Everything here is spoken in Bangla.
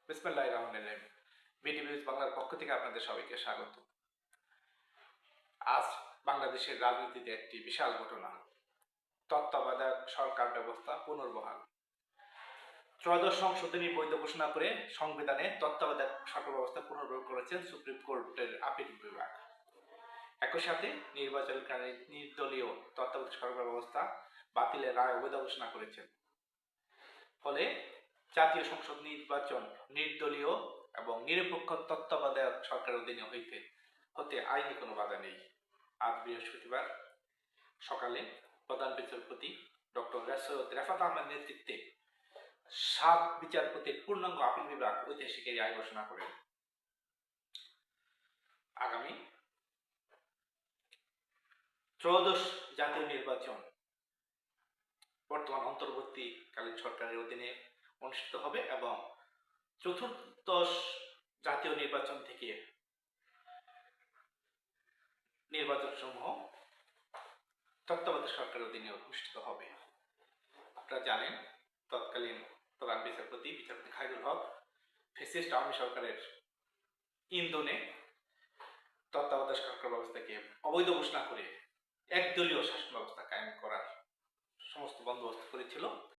বিসমিল্লাহির রহমানির রহিম। বিডিনিউজ বাংলার পক্ষ থেকে আপনাদের সবাইকে স্বাগত। আজ বাংলাদেশের রাজনীতিতে একটি বিশাল ঘটনা, তত্ত্বাবধায়ক সরকার ব্যবস্থা পুনর্বহাল। ত্রয়োদশ সংশোধনী বৈধ ঘোষণা করে সংবিধানে তত্ত্বাবধায়ক সরকার ব্যবস্থা পুনর্বহাল করেছেন সুপ্রিম কোর্টের আপিল বিভাগ। একই সাথে নির্বাচনকারী নির্দলীয় তত্ত্বাবধায়ক সরকার ব্যবস্থা বাতিলের রায় অবৈধ ঘোষণা করেছেন। ফলে জাতীয় সংসদ নির্বাচন নির্দলীয় এবং নিরপেক্ষ তত্ত্বাবধায়ক সরকারের অধীনে হতে আইনি কোনো বাধা নেই। আজ বৃহস্পতিবার সকালে প্রধান বিচারপতি ডক্টর সৈয়দ রেফাত আহমেদ নেতৃত্বে 7 বিচারপতির পূর্ণাঙ্গ আপিল বিভাগ ঐতিহাসিক এই রায় ঘোষণা করেন। আগামী ত্রয়োদশ জাতীয় নির্বাচন বর্তমান অন্তর্বর্তীকালীন সরকারের অধীনে অনুষ্ঠিত হবে এবং চতুর্দশ জাতীয় নির্বাচন থেকে নির্বাচন সমূহ তত্ত্বাবধায়ক সরকারের অধীনে অনুষ্ঠিত হবে। আপনারা জানেন, তৎকালীন প্রধান বিচারপতি খায়রুল হক ফ্যাসিস্ট আওয়ামী সরকারের ইন্ধনে তত্ত্বাবধায়ক সরকার ব্যবস্থাকে অবৈধ ঘোষণা করে একদলীয় শাসন ব্যবস্থা কায়েম করার সমস্ত বন্দোবস্ত করেছিল।